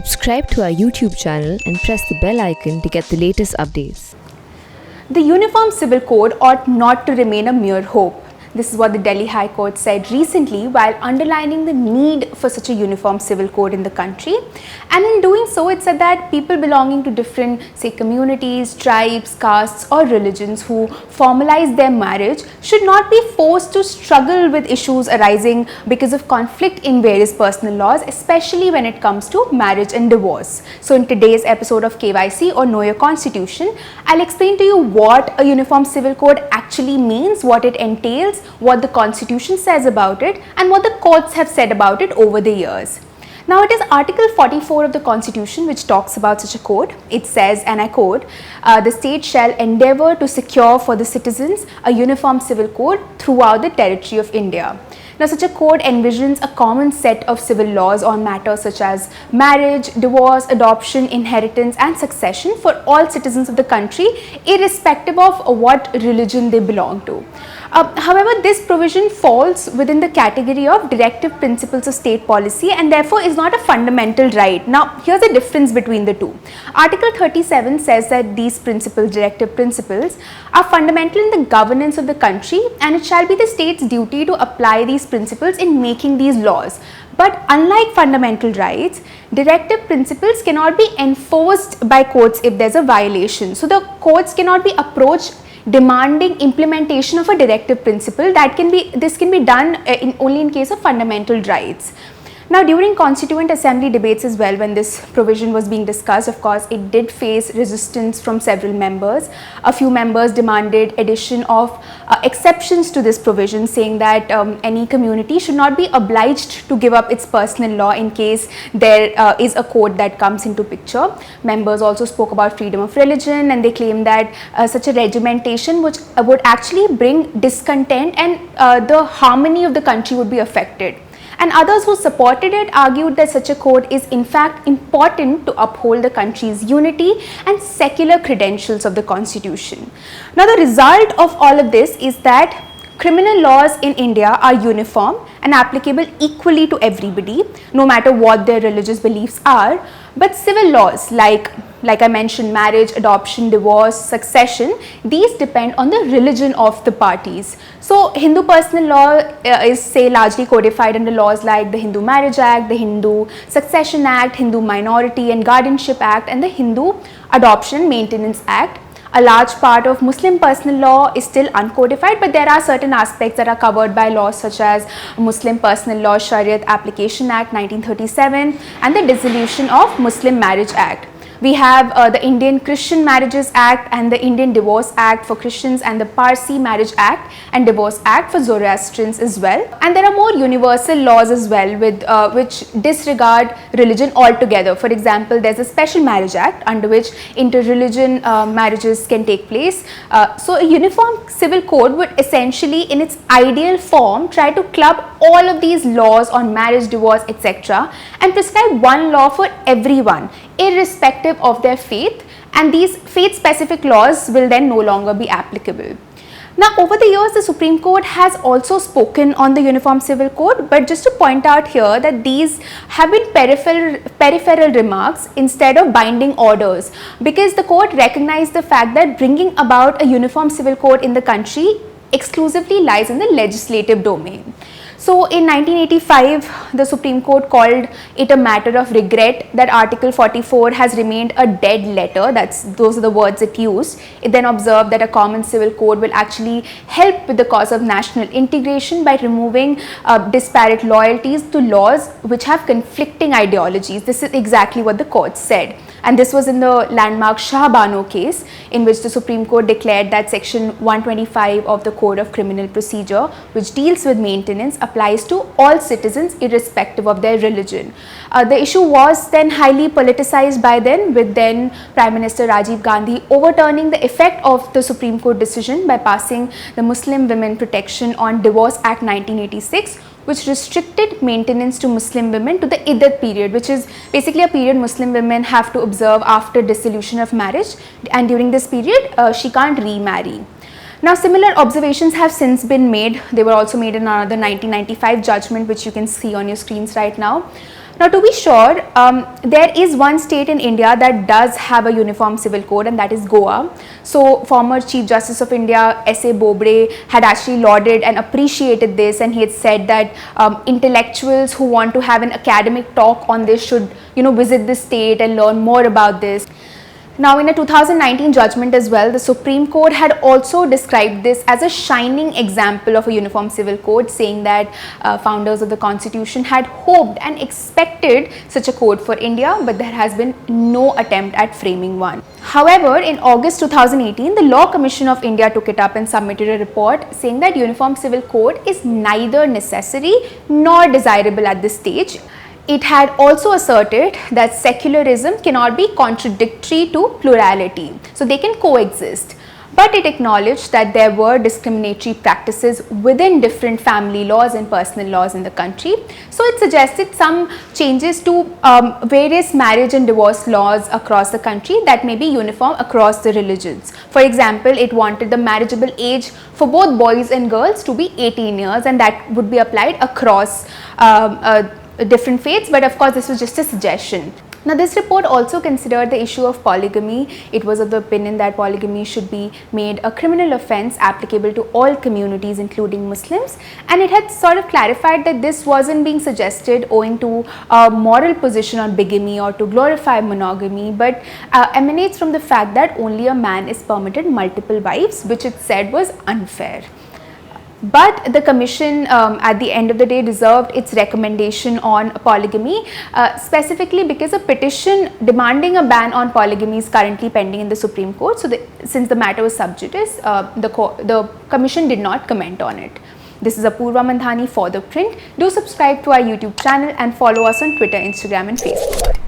Subscribe to our YouTube channel and press the bell icon to get the latest updates. The Uniform Civil Code ought not to remain a mere hope. This is what the Delhi High Court said recently while underlining the need for such a uniform civil code in the country. And in doing so, it said that people belonging to different, say, communities, tribes, castes or religions who formalize their marriage should not be forced to struggle with issues arising because of conflict in various personal laws, especially when it comes to marriage and divorce. So in today's episode of KYC or Know Your Constitution, I'll explain to you what a uniform civil code actually means, what it entails, what the Constitution says about it, and what the courts have said about it over the years. Now, it is Article 44 of the Constitution which talks about such a code. It says, and I quote, the state shall endeavour to secure for the citizens a uniform civil code throughout the territory of India. Now, such a code envisions a common set of civil laws on matters such as marriage, divorce, adoption, inheritance and succession for all citizens of the country, irrespective of what religion they belong to. However, this provision falls within the category of directive principles of state policy and therefore is not a fundamental right. Now, here's the difference between the two. Article 37 says that these principles, directive principles, are fundamental in the governance of the country and it shall be the state's duty to apply these principles in making these laws. But unlike fundamental rights, directive principles cannot be enforced by courts if there's a violation. So, the courts cannot be approached demanding implementation of a directive principle. This can be done only in case of fundamental rights. Now, during Constituent Assembly debates as well, when this provision was being discussed, of course, it did face resistance from several members. A few members demanded addition of exceptions to this provision, saying that any community should not be obliged to give up its personal law in case there is a code that comes into picture. Members also spoke about freedom of religion and they claimed that such a regimentation would actually bring discontent and the harmony of the country would be affected. And others who supported it argued that such a code is in fact important to uphold the country's unity and secular credentials of the Constitution. Now, the result of all of this is that criminal laws in India are uniform and applicable equally to everybody, no matter what their religious beliefs are. But civil laws like I mentioned, marriage, adoption, divorce, succession, these depend on the religion of the parties. So, Hindu personal law is, say, largely codified under laws like the Hindu Marriage Act, the Hindu Succession Act, Hindu Minority and Guardianship Act and the Hindu Adoption Maintenance Act. A large part of Muslim personal law is still uncodified, but there are certain aspects that are covered by laws such as Muslim Personal Law Shariat Application Act 1937 and the Dissolution of Muslim Marriage Act. We have the Indian Christian Marriages Act and the Indian Divorce Act for Christians and the Parsi Marriage Act and Divorce Act for Zoroastrians as well. And there are more universal laws as well with which disregard religion altogether. For example, there's a Special Marriage Act under which inter-religion marriages can take place. So a uniform civil code would essentially in its ideal form try to club all of these laws on marriage, divorce, etc. and prescribe one law for everyone, irrespective of their faith, and these faith specific laws will then no longer be applicable. Now, over the years, the Supreme Court has also spoken on the Uniform Civil Code, but just to point out here that these have been peripheral remarks instead of binding orders, because the court recognized the fact that bringing about a Uniform Civil Code in the country exclusively lies in the legislative domain. So, in 1985, the Supreme Court called it a matter of regret that Article 44 has remained a dead letter. Those are the words it used. It then observed that a common civil code will actually help with the cause of national integration by removing disparate loyalties to laws which have conflicting ideologies. This is exactly what the court said. And this was in the landmark Shah Bano case, in which the Supreme Court declared that Section 125 of the Code of Criminal Procedure, which deals with maintenance, applies to all citizens irrespective of their religion. The issue was then highly politicized by then, with then Prime Minister Rajiv Gandhi overturning the effect of the Supreme Court decision by passing the Muslim Women Protection on Divorce Act 1986, which restricted maintenance to Muslim women to the iddat period, which is basically a period Muslim women have to observe after dissolution of marriage, and during this period she can't remarry. Now, similar observations have since been made. They were also made in another 1995 judgment, which you can see on your screens right now. Now, to be sure, there is one state in India that does have a uniform civil code, and that is Goa. So, former Chief Justice of India S.A. Bobde had actually lauded and appreciated this, and he had said that intellectuals who want to have an academic talk on this should, visit the state and learn more about this. Now, in a 2019 judgment as well, the Supreme Court had also described this as a shining example of a uniform civil code, saying that founders of the Constitution had hoped and expected such a code for India, but there has been no attempt at framing one. However, in August 2018, the Law Commission of India took it up and submitted a report saying that uniform civil code is neither necessary nor desirable at this stage. It had also asserted that secularism cannot be contradictory to plurality, so they can coexist. But it acknowledged that there were discriminatory practices within different family laws and personal laws in the country. So it suggested some changes to various marriage and divorce laws across the country that may be uniform across the religions. For example, it wanted the marriageable age for both boys and girls to be 18 years, and that would be applied across different faiths, but of course this was just a suggestion. Now, this report also considered the issue of polygamy. It was of the opinion that polygamy should be made a criminal offence applicable to all communities including Muslims, and it had sort of clarified that this wasn't being suggested owing to a moral position on bigamy or to glorify monogamy, but emanates from the fact that only a man is permitted multiple wives, which it said was unfair. But the commission at the end of the day reserved its recommendation on polygamy, specifically because a petition demanding a ban on polygamy is currently pending in the Supreme Court. So, since the matter was sub judice, the commission did not comment on it. This is Apurva Mandhani for The Print. Do subscribe to our YouTube channel and follow us on Twitter, Instagram and Facebook.